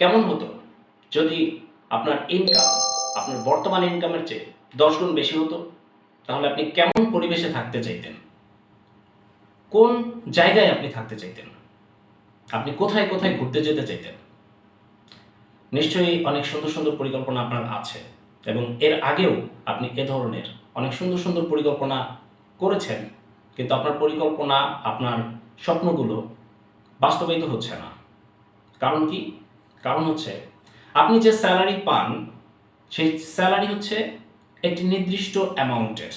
কেমন হতো যদি আপনার ইনকাম আপনার বর্তমান ইনকামের চেয়ে 10 গুণ বেশি হতো? তাহলে আপনি কেমন পরিবেশে থাকতে চাইতেন? কোন জায়গায় আপনি থাকতে চাইতেন? আপনি কোথায় কোথায় ঘুরতে যেতে চাইতেন? নিশ্চয়ই অনেক সুন্দর সুন্দর পরিকল্পনা আপনার আছে এবং এর আগেও আপনি এ ধরনের অনেক সুন্দর সুন্দর পরিকল্পনা করেছেন, কিন্তু আপনার পরিকল্পনা, আপনার স্বপ্নগুলো বাস্তবায়িত হচ্ছে না। কারণ কি? কারণ হচ্ছে আপনি যে স্যালারি পান সেই স্যালারি হচ্ছে একটি নির্দিষ্ট অ্যামাউন্টের,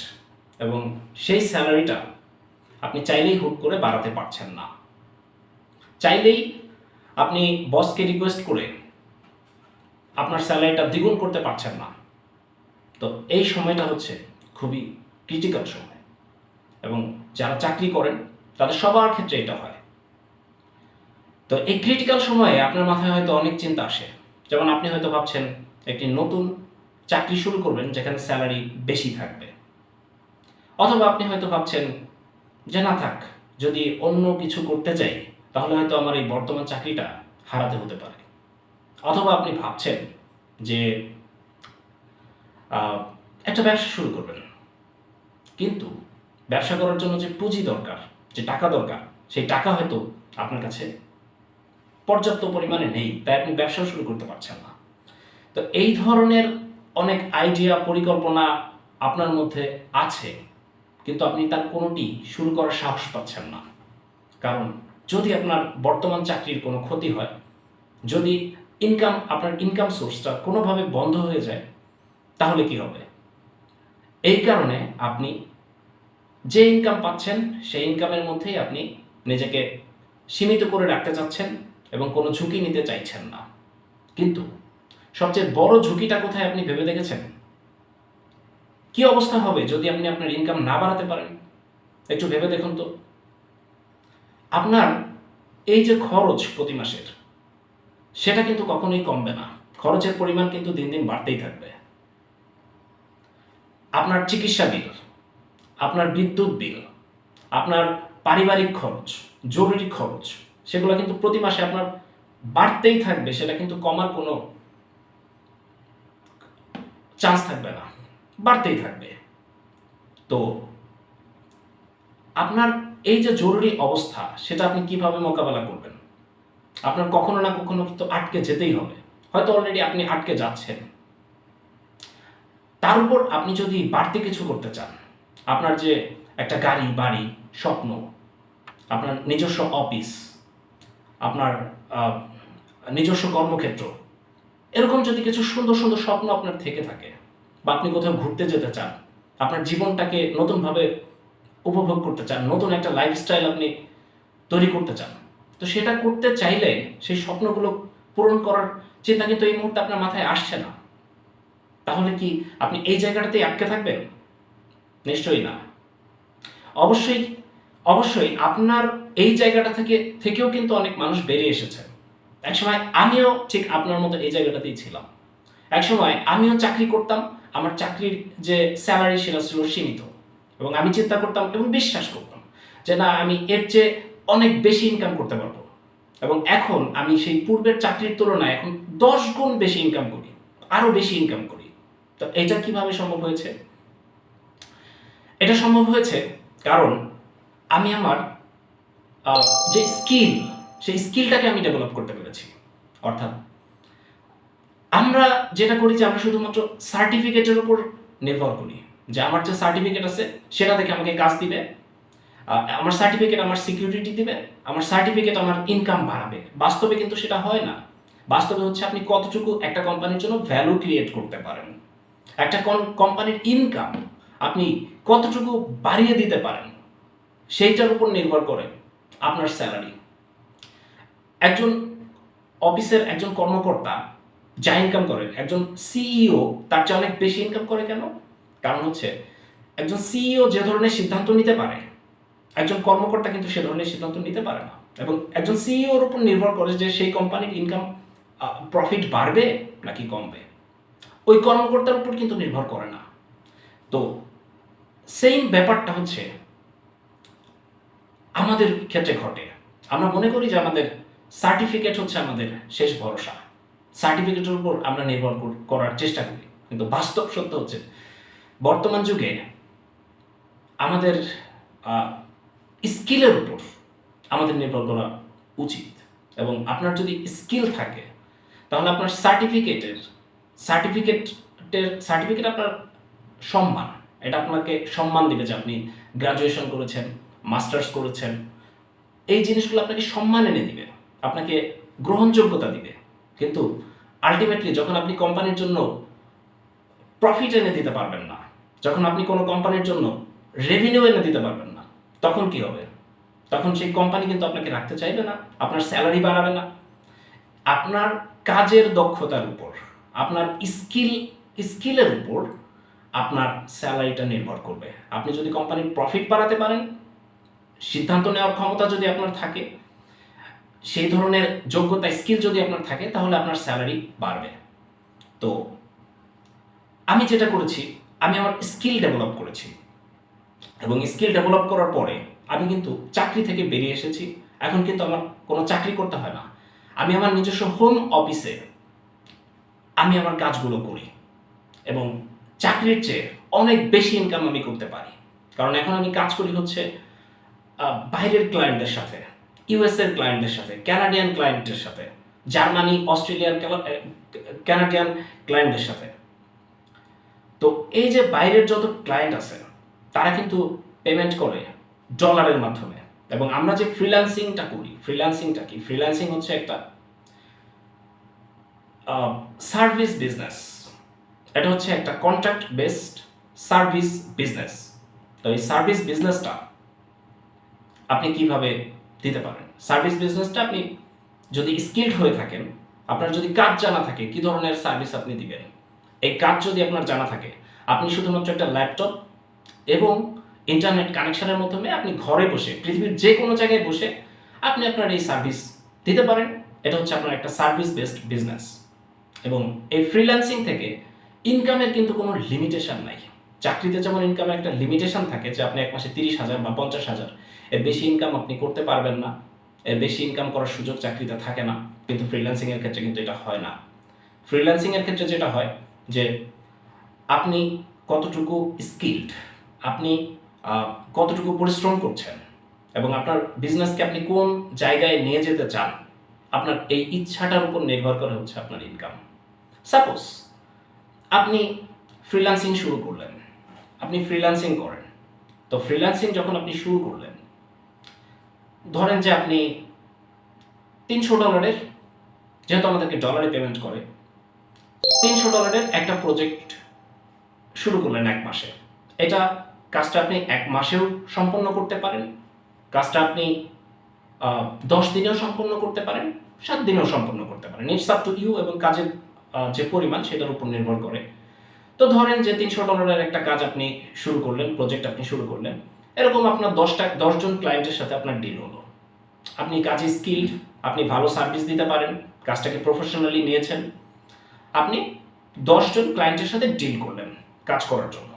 এবং সেই স্যালারিটা আপনি চাইলেই হুট করে বাড়াতে পারছেন না। চাইলেই আপনি বসকে রিকোয়েস্ট করে আপনার স্যালারিটা দ্বিগুণ করতে পারছেন না। তো এই সময়টা হচ্ছে খুবই ক্রিটিক্যাল সময়, এবং যারা চাকরি করেন তাদের সবার ক্ষেত্রে এটা হয়। তো এই ক্রিটিক্যাল সময়ে আপনার মাথায় হয়তো অনেক চিন্তা আসে। যেমন আপনি হয়তো ভাবছেন একটি নতুন চাকরি শুরু করবেন যেখানে স্যালারি বেশি থাকবে, অথবা আপনি হয়তো ভাবছেন যে না থাক, যদি অন্য কিছু করতে চাই তাহলে হয়তো আমার এই বর্তমান চাকরিটা হারাতে হতে পারে। অথবা আপনি ভাবছেন যে আহ, একটা ব্যবসা শুরু করবেন, কিন্তু ব্যবসা করার জন্য যে পুঁজি দরকার, যে টাকা দরকার, সেই টাকা হয়তো আপনার কাছে পর্যাপ্ত পরিমাণে নেই, তাই আপনি ব্যবসাও শুরু করতে পারছেন না। তো এই ধরনের অনেক আইডিয়া, পরিকল্পনা আপনার মধ্যে আছে, কিন্তু আপনি তার কোনোটি শুরু করার সাহস পাচ্ছেন না। কারণ যদি আপনার বর্তমান চাকরির কোনো ক্ষতি হয়, যদি আপনার ইনকাম সোর্সটা কোনোভাবে বন্ধ হয়ে যায়, তাহলে কি হবে? এই কারণে আপনি যে ইনকাম পাচ্ছেন সেই ইনকামের মধ্যেই আপনি নিজেকে সীমিত করে রাখতে চাচ্ছেন এবং কোনো ঝুঁকি নিতে চাইছেন না। কিন্তু সবচেয়ে বড় ঝুঁকিটা কোথায় আপনি ভেবে দেখেছেন? কি অবস্থা হবে যদি আপনি আপনার ইনকাম না বাড়াতে পারেন? একটু ভেবে দেখুন তো। আপনার এই যে খরচ প্রতি মাসের, সেটা কিন্তু কখনোই কমবে না। খরচের পরিমাণ কিন্তু দিন দিন বাড়তেই থাকবে। আপনার চিকিৎসা বিল, আপনার বিদ্যুৎ বিল, আপনার পারিবারিক খরচ, জরুরি খরচ, সেগুলো কিন্তু প্রতি মাসে আপনার বাড়তেই থাকবে। সেটা কিন্তু কমার কোনো চান্স থাকবে না, বাড়তেই থাকবে। তো আপনার এই যে জরুরি অবস্থা, সেটা আপনি কিভাবে মোকাবেলা করবেন? আপনার কখনো না কখনো কিন্তু আটকে যেতেই হবে। হয়তো অলরেডি আপনি আটকে যাচ্ছেন। তার উপর আপনি যদি বাড়তি কিছু করতে চান, আপনার যে একটা গাড়ি, বাড়ি, স্বপ্ন, আপনার নিজস্ব অফিস, আপনার নিজস্ব কর্মক্ষেত্র, এরকম যদি কিছু সুন্দর সুন্দর স্বপ্ন আপনার থেকে থাকে, বা আপনি কোথাও ঘুরতে যেতে চান, আপনার জীবনটাকে নতুনভাবে উপভোগ করতে চান, নতুন একটা লাইফস্টাইল আপনি তৈরি করতে চান, তো সেটা করতে চাইলে সেই স্বপ্নগুলো পূরণ করার চিন্তা কিন্তু এই মুহূর্তে আপনার মাথায় আসছে না। তাহলে কি আপনি এই জায়গাটাতেই আটকে থাকবেন? নিশ্চয়ই না। অবশ্যই অবশ্যই আপনার এই জায়গাটা থেকেও কিন্তু অনেক মানুষ বেরিয়ে এসেছে। একসময় আমিও ঠিক আপনার মতো এই জায়গাটাতেই ছিলাম। একসময় আমিও চাকরি করতাম, আমার চাকরির যে স্যালারি সেটা ছিল সীমিত, এবং আমি চিন্তা করতাম এবং বিশ্বাস করতাম যে না, আমি এর চেয়ে অনেক বেশি ইনকাম করতে পারবো। এবং এখন আমি সেই পূর্বের চাকরির তুলনায় এখন 10 গুণ বেশি ইনকাম করি, আরও বেশি ইনকাম করি। তো এটা কিভাবে সম্ভব হয়েছে? এটা সম্ভব হয়েছে কারণ আমি আমার যে স্কিল, সেই স্কিলটাকে আমি ডেভেলপ করতে পেরেছি। অর্থাৎ আমরা যেটা করি যে আমরা শুধুমাত্র সার্টিফিকেটের উপর নির্ভর করি, যে আমার যে সার্টিফিকেট আছে সেটা থেকে আমাকে কাজ দিবে, আমার সার্টিফিকেট আমার সিকিউরিটি দিবে, আমার সার্টিফিকেট আমার ইনকাম বাড়াবে। বাস্তবে কিন্তু সেটা হয় না। বাস্তবে হচ্ছে আপনি কতটুকু একটা কোম্পানির জন্য ভ্যালু ক্রিয়েট করতে পারেন, একটা কোম্পানির ইনকাম আপনি কতটুকু বাড়িয়ে দিতে পারেন, সেইটার উপর নির্ভর করে আপনার স্যালারি। একজন অফিসের একজন কর্মকর্তা যা ইনকাম করে, একজন সিইও তার চেয়ে অনেক বেশি ইনকাম করে কেন? কারণ হচ্ছে একজন সিইও যে ধরনের সিদ্ধান্ত নিতে পারে, একজন কর্মকর্তা কিন্তু সে ধরনের সিদ্ধান্ত নিতে পারে না। এবং একজন সিইওর উপর নির্ভর করে যে সেই কোম্পানির ইনকাম, প্রফিট বাড়বে নাকি কমবে, ওই কর্মকর্তার উপর কিন্তু নির্ভর করে না। তো সেম ব্যাপারটা হচ্ছে আমাদের ক্ষেত্রে ঘটে। আমরা মনে করি যে আমাদের সার্টিফিকেট হচ্ছে আমাদের শেষ ভরসা, সার্টিফিকেটের উপর আমরা নির্ভর করার চেষ্টা করি, কিন্তু বাস্তব সত্য হচ্ছে বর্তমান যুগে আমাদের স্কিলের উপর আমাদের নির্ভর করা উচিত। এবং আপনার যদি স্কিল থাকে তাহলে আপনার সার্টিফিকেট আপনার সম্মান, এটা আপনাকে সম্মান দিবে যে আপনি গ্রাজুয়েশন করেছেন, মাস্টার্স করেছেন। এই জিনিসগুলো আপনাকে সম্মান এনে দিবে, আপনাকে গ্রহণযোগ্যতা দিবে। কিন্তু আলটিমেটলি যখন আপনি কোম্পানির জন্য প্রফিট এনে দিতে পারবেন না, যখন আপনি কোনো কোম্পানির জন্য রেভিনিউ এনে দিতে পারবেন না, তখন কি হবে? তখন সেই কোম্পানি কিন্তু আপনাকে রাখতে চাইবে না, আপনার স্যালারি বাড়াবে না। আপনার কাজের দক্ষতার উপর, আপনার স্কিলের উপর আপনার স্যালারিটা নির্ভর করবে। আপনি যদি কোম্পানির প্রফিট বাড়াতে পারেন, সিদ্ধান্ত নেওয়ার ক্ষমতা যদি আপনার থাকে, সেই ধরনের যোগ্যতা স্কিল যদি আপনার থাকে, তাহলে আপনার স্যালারি বাড়বে। তো আমি যেটা করেছি, আমি আমার স্কিল ডেভেলপ করেছি, এবং স্কিল ডেভেলপ করার পরে আমি কিন্তু চাকরি থেকে বেরিয়ে এসেছি। এখন কিন্তু আমার কোনো চাকরি করতে হয় না, আমি আমার নিজস্ব হোম অফিসে আমি আমার কাজগুলো করি, এবং চাকরির চেয়ে অনেক বেশি ইনকাম আমি করতে পারি। কারণ এখন আমি কাজ করি হচ্ছে বাইরের ক্লায়েন্টদের সাথে, ইউএসএর ক্লায়েন্টদের সাথে, কানাডিয়ান ক্লায়েন্টের সাথে, জার্মানি, অস্ট্রেলিয়ান, কানাডিয়ান ক্লায়েন্টদের সাথে। তো এই যে বাইরের যত ক্লায়েন্ট আছে তারা কিন্তু পেমেন্ট করে ডলারের মাধ্যমে। এবং আমরা যে ফ্রিল্যান্সিংটা করি, ফ্রিল্যান্সিংটা কি? ফ্রিল্যান্সিং হচ্ছে একটা সার্ভিস বিজনেস। এটা হচ্ছে একটা কন্ট্রাক্ট বেসড সার্ভিস বিজনেস। তো এই সার্ভিস বিজনেসটা আপনি কিভাবে দিতে পারেন? সার্ভিস বিজনেসটা আপনি যদি স্কিলড হয়ে থাকেন, আপনার যদি কাজ জানা থাকে কী ধরনের সার্ভিস আপনি দিবেন, এই কাজ যদি আপনার জানা থাকে, আপনি শুধুমাত্র একটা ল্যাপটপ এবং ইন্টারনেট কানেকশনের মাধ্যমে আপনি ঘরে বসে, পৃথিবীর যে কোনো জায়গায় বসে আপনি আপনার এই সার্ভিস দিতে পারেন। এটা হচ্ছে আপনার একটা সার্ভিস বেসড বিজনেস। এবং এই ফ্রিল্যান্সিং থেকে ইনকামের কিন্তু কোনো লিমিটেশন নাই। চাকরিতে যেমন ইনকামের একটা লিমিটেশন থাকে যে আপনি এক মাসে 30,000 বা 50,000, এর বেশি ইনকাম আপনি করতে পারবেন না, এর বেশি ইনকাম করার সুযোগ চাকরিতে থাকে না। কিন্তু ফ্রিল্যান্সিংয়ের ক্ষেত্রে কিন্তু এটা হয় না। ফ্রিল্যান্সিংয়ের ক্ষেত্রে যেটা হয় যে আপনি কতটুকু স্কিলড, আপনি কতটুকু পরিশ্রম করছেন, এবং আপনার বিজনেসকে আপনি কোন জায়গায় নিয়ে যেতে চান, আপনার এই ইচ্ছাটার উপর নির্ভর করে হচ্ছে আপনার ইনকাম। সাপোজ আপনি ফ্রিল্যান্সিং শুরু করলেন, আপনি ফ্রিল্যান্সিং করেন। তো ফ্রিল্যান্সিং যখন আপনি শুরু করলেন, ধরেন যে আপনি $300, যেহেতু আমাদেরকে ডলারে পেমেন্ট করে, $300 একটা প্রজেক্ট শুরু করলেন এক মাসে। এটা কাজটা আপনি এক মাসেও সম্পন্ন করতে পারেন, কাজটা আপনি 10 দিনেও সম্পন্ন করতে পারেন, 7 দিনেও সম্পন্ন করতে পারেন। ইটস আপ টু ইউ, এবং কাজের যে পরিমাণ সেটার উপর নির্ভর করে। তো ধরেন যে $300 একটা কাজ আপনি শুরু করলেন, প্রজেক্ট আপনি শুরু করলেন, এরকম আপনার 10 জন ক্লায়েন্টের সাথে আপনার ডিল হলো। আপনি কাজে স্কিলড, আপনি ভালো সার্ভিস দিতে পারেন, কাজটাকে প্রফেশনালি নিয়েছেন, আপনি 10 জন ক্লায়েন্টের সাথে ডিল করলেন কাজ করার জন্য।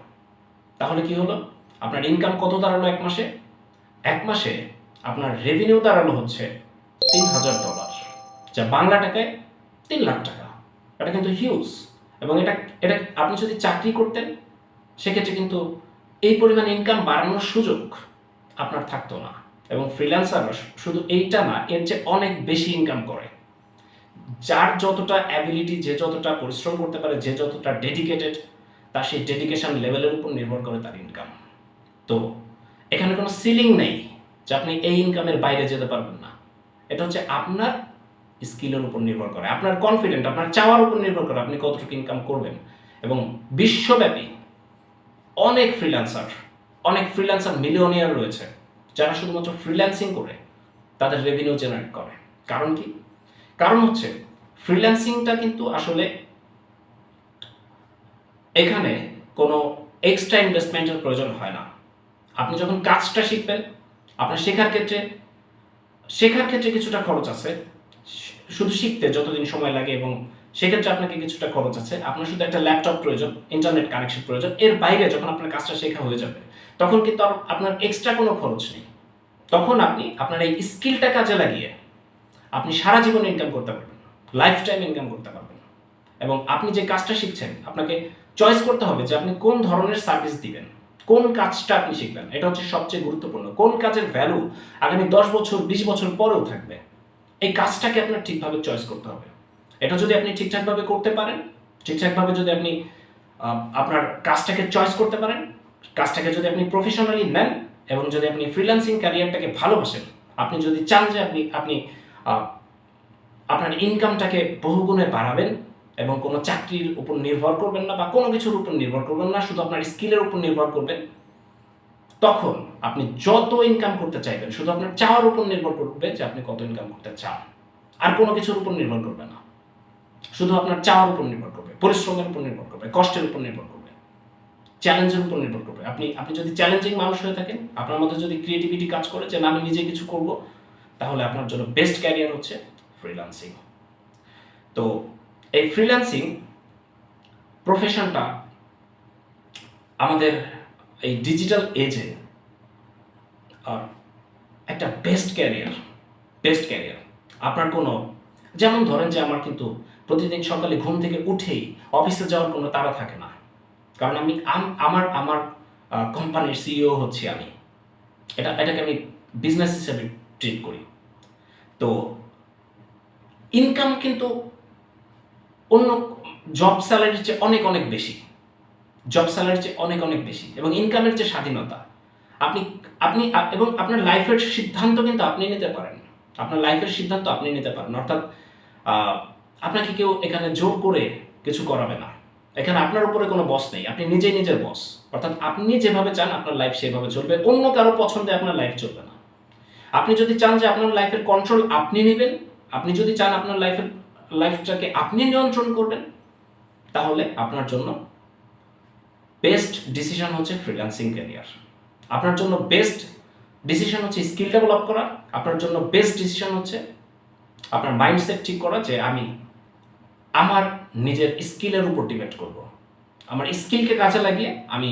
তাহলে কি হলো? আপনার ইনকাম কত দাঁড়ালো এক মাসে? এক মাসে আপনার রেভিনিউ দাঁড়ালো হচ্ছে $3,000, যা বাংলা টাকায় 3 লাখ টাকা। এটা কিন্তু হিউজ। এবং এটা এটা আপনি যদি চাকরি করতেন, সেক্ষেত্রে কিন্তু এই পরিমাণ ইনকাম বাড়ানোর সুযোগ আপনার থাকতো না। এবং ফ্রিল্যান্সাররা শুধু এইটা না, এর চেয়ে অনেক বেশি ইনকাম করে। যার যতটা অ্যাবিলিটি, যে যতটা পরিশ্রম করতে পারে, যে যতটা ডেডিকেটেড, তার সেই ডেডিকেশন লেভেলের উপর নির্ভর করে তার ইনকাম। তো এখানে কোনো সিলিং নেই যে আপনি এই ইনকামের বাইরে যেতে পারবেন না। এটা হচ্ছে আপনার স্কিলের উপর নির্ভর করে, আপনার কনফিডেন্ট, আপনার চাওয়ার উপর নির্ভর করে আপনি কতটুকু ইনকাম করবেন। এবং বিশ্বব্যাপী অনেক ফ্রিল্যান্সার মিলিয়নিয়ার রয়েছে, যারা শুধুমাত্র ফ্রিল্যান্সিং করে তাদের রেভিনিউ জেনারেট করে। কারণ কি? কারণ হচ্ছে ফ্রিল্যান্সিংটা কিন্তু আসলে এখানে কোনো এক্সট্রা ইনভেস্টমেন্টের প্রয়োজন হয় না। আপনি যখন কাজটা শিখবেন, আপনার শেখার ক্ষেত্রে কিছুটা খরচ আছে, শুধু শিখতে যতদিন সময় লাগে, এবং সেক্ষেত্রে আপনাকে কিছুটা খরচ আছে। আপনার শুধু একটা ল্যাপটপ প্রয়োজন, ইন্টারনেট কানেকশন প্রয়োজন। এর বাইরে যখন আপনার কাজটা শেখা হয়ে যাবে, তখন কিন্তু আপনার এক্সট্রা কোনো খরচ নেই। তখন আপনি আপনার এই স্কিলটা কাজে লাগিয়ে আপনি সারা জীবন ইনকাম করতে পারবেন। লাইফ টাইম ইনকাম করতে পারবেন। এবং আপনি যে কাজটা শিখছেন আপনাকে চয়েস করতে হবে যে আপনি কোন ধরনের সার্ভিস দিবেন, কোন কাজটা আপনি শিখবেন। এটা হচ্ছে সবচেয়ে গুরুত্বপূর্ণ। কোন কাজের ভ্যালু আগামী 10 বছর 20 বছর পরেও থাকবে, এই কাজটাকে আপনার ঠিকভাবে চয়েস করতে হবে। এটা যদি আপনি ঠিকঠাকভাবে করতে পারেন, ঠিকঠাকভাবে যদি আপনি আপনার কাজটাকে চয়েস করতে পারেন, কাজটাকে যদি আপনি প্রফেশনালি নেন এবং যদি আপনি ফ্রিল্যান্সিং ক্যারিয়ারটাকে ভালোবাসেন, আপনি যদি চান যে আপনি আপনার ইনকামটাকে বহুগুণে বাড়াবেন এবং কোনো চাকরির উপর নির্ভর করবেন না বা কোনো কিছুর উপর নির্ভর করবেন না, শুধু আপনার স্কিলের উপর নির্ভর করবেন, তখন আপনি যত ইনকাম করতে চাইবেন শুধু আপনার চাওয়ার উপর নির্ভর করবে যে আপনি কত ইনকাম করতে চান, আর কোনো কিছুর উপর নির্ভর করবে না। শুধু আপনার চাওয়ার উপর নির্ভর করবে, পরিশ্রমের উপর নির্ভর করবে, কষ্টের উপর নির্ভর করবে, চ্যালেঞ্জের উপর নির্ভর করবে। আপনি যদি চ্যালেঞ্জিং মানুষ হয়ে থাকেন, আপনার মধ্যে যদি ক্রিয়েটিভিটি কাজ করে যে না আমি নিজে কিছু করব, তাহলে আপনার জন্য বেস্ট ক্যারিয়ার হচ্ছে ফ্রিল্যান্সিং। তো এই ফ্রিল্যান্সিং প্রফেশনটা আমাদের এই ডিজিটাল এজে একটা বেস্ট ক্যারিয়ার। আপনার কোনো, যেমন ধরেন যে আমার কিন্তু প্রতিদিন সকালে ঘুম থেকে উঠেই অফিসে যাওয়ার কোনো তাড়া থাকে না, কারণ আমার আমার কোম্পানির সিইও হচ্ছি আমি। এটাকে আমি বিজনেস হিসেবে ট্রিট করি। তো ইনকাম কিন্তু অন্য জব স্যালারির চেয়ে অনেক অনেক বেশি, এবং ইনকামের যে স্বাধীনতা আপনি আপনি এবং আপনার লাইফের সিদ্ধান্ত কিন্তু আপনি নিতে পারেন। অর্থাৎ আপনাকে কেউ এখানে জোর করে কিছু করাবে না। এখানে আপনার উপরে কোনো বস নেই, আপনি নিজেই নিজের বস। অর্থাৎ আপনি যেভাবে চান আপনার লাইফ সেভাবে চলবে, অন্য কারো পছন্দে আপনার লাইফ চলবে না। আপনি যদি চান যে আপনার লাইফের কন্ট্রোল আপনি নেবেন, আপনি যদি চান আপনার লাইফটাকে আপনি নিয়ন্ত্রণ করবেন, তাহলে আপনার জন্য বেস্ট ডিসিশন হচ্ছে ফ্রিল্যান্সিং ক্যারিয়ার। আপনার জন্য বেস্ট ডিসিশন হচ্ছে স্কিল ডেভেলপ করা। আপনার জন্য বেস্ট ডিসিশন হচ্ছে আপনার মাইন্ডসেট ঠিক করা যে আমি আমার নিজের স্কিলের উপর ডিপেন্ড করব। আমার স্কিলকে কাজে লাগিয়ে আমি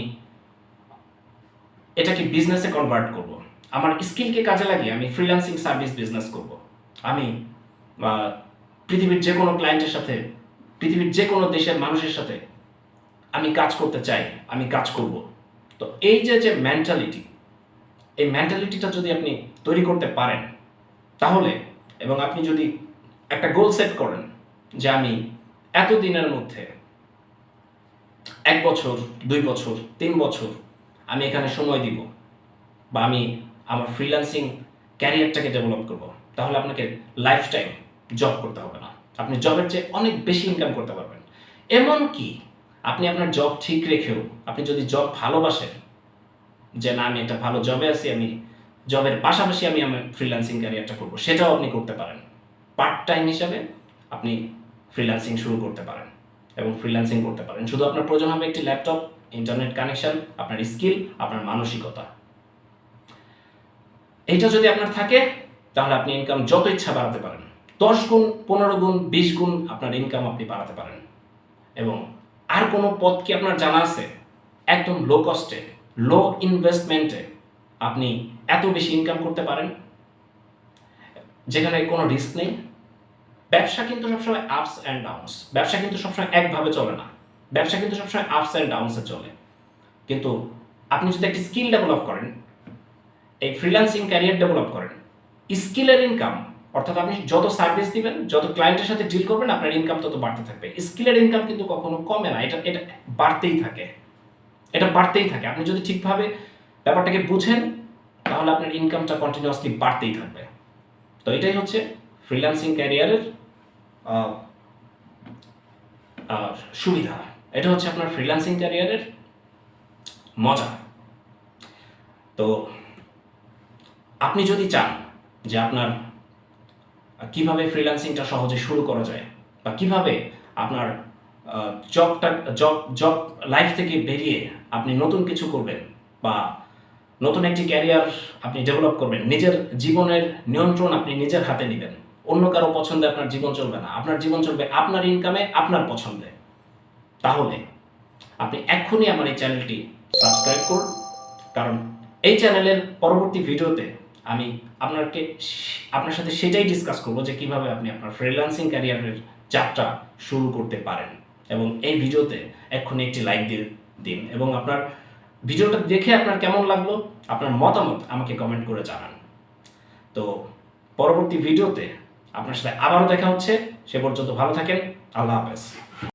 এটাকে বিজনেসে কনভার্ট করব। আমার স্কিলকে কাজে লাগিয়ে আমি ফ্রিল্যান্সিং সার্ভিস বিজনেস করব। আমি পৃথিবীর যে কোনো ক্লায়েন্টের সাথে, পৃথিবীর যে কোনো দেশের মানুষের সাথে আমি কাজ করতে চাই, আমি কাজ করব। তো এই যে মেন্টালিটি, এই মেন্টালিটিটা যদি আপনি তৈরি করতে পারেন তাহলে, এবং আপনি যদি একটা গোল সেট করেন যে আমি এত দিনের মধ্যে 1 বছর 2 বছর 3 বছর আমি এখানে সময় দিব, বা আমি আমার ফ্রিল্যান্সিং ক্যারিয়ারটাকে ডেভেলপ করব, তাহলে আপনাকে লাইফ টাইম জব করতে হবে না। আপনি জবের চেয়ে অনেক বেশি ইনকাম করতে পারবেন। এমনকি আপনি আপনার জব ঠিক রেখেও আপনি যদি জব ভালোবাসেন, যে না আমি একটা ভালো জবে আছি, আমি জবের পাশাপাশি আমি আমার ফ্রিল্যান্সিং ক্যারিয়ারটা করব, সেটাও আপনি করতে পারেন। পার্ট টাইম হিসাবে আপনি ফ্রিল্যান্সিং শুরু করতে পারেন এবং ফ্রিল্যান্সিং করতে পারেন। শুধু আপনার প্রয়োজন হবে একটি ল্যাপটপ, ইন্টারনেট কানেকশন, আপনার স্কিল, আপনার মানসিকতা। এইটা যদি আপনার থাকে তাহলে আপনি ইনকাম যত ইচ্ছা বাড়াতে পারেন। 10 গুণ, 15 গুণ, 20 গুণ আপনার ইনকাম আপনি বাড়াতে পারেন। এবং আর কোনো পথ কি আপনার জানা আছে একদম লো কস্টে, লো ইনভেস্টমেন্টে আপনি এত বেশি ইনকাম করতে পারেন, যেখানে কোনো রিস্ক নেই? ব্যবসা কিন্তু সবসময় আপস অ্যান্ড ডাউনস, ব্যবসা কিন্তু সবসময় একভাবে চলে না, ব্যবসা কিন্তু সবসময় আপস অ্যান্ড ডাউনসে চলে। কিন্তু আপনি যদি একটি স্কিল ডেভেলপ করেন, এই ফ্রিল্যান্সিং ক্যারিয়ার ডেভেলপ করেন, স্কিলের ইনকাম, অর্থাৎ আপনি যত সার্ভিস দিবেন, যত ক্লায়েন্টের সাথে ডিল করবেন, আপনার ইনকাম তত বাড়তে থাকবে। স্কিলের ইনকাম কিন্তু কখনো কমে না, এটা বাড়তেই থাকে, আপনি যদি ঠিকভাবে ব্যাপারটাকে বুঝেন তাহলে আপনার ইনকামটা কন্টিনিউয়াসলি বাড়তেই থাকবে। তো এটাই হচ্ছে ফ্রিল্যান্সিং ক্যারিয়ারের সুবিধা, এটা হচ্ছে আপনার ফ্রিল্যান্সিং ক্যারিয়ারের মজা। তো আপনি যদি চান যে আপনার কিভাবে ফ্রিল্যান্সিংটা সহজে শুরু করা যায়, বা কিভাবে আপনার জব লাইফ থেকে বেরিয়ে আপনি নতুন কিছু করবেন, বা নতুন একটি ক্যারিয়ার আপনি ডেভেলপ করবেন, নিজের জীবনের নিয়ন্ত্রণ আপনি নিজের হাতে নেবেন, অন্য কারো পছন্দে আপনার জীবন চলবে না, আপনার জীবন চলবে আপনার ইনকামে, আপনার পছন্দে, তাহলে আপনি এক্ষুনি আমার এই চ্যানেলটি সাবস্ক্রাইব করুন। কারণ এই চ্যানেলের পরবর্তী ভিডিওতে আমি আপনার সাথে সেটাই ডিসকাস করবো যে কীভাবে আপনি আপনার ফ্রিল্যান্সিং ক্যারিয়ারের যাত্রা শুরু করতে পারেন। এবং এই ভিডিওতে এক্ষুনি একটি লাইক দিন এবং আপনার ভিডিওটা দেখে আপনার কেমন লাগলো আপনার মতামত আমাকে কমেন্ট করে জানান। তো পরবর্তী ভিডিওতে আপনার সাথে আবারও দেখা হচ্ছে। সে পর্যন্ত ভালো থাকেন। আল্লাহ হাফেজ।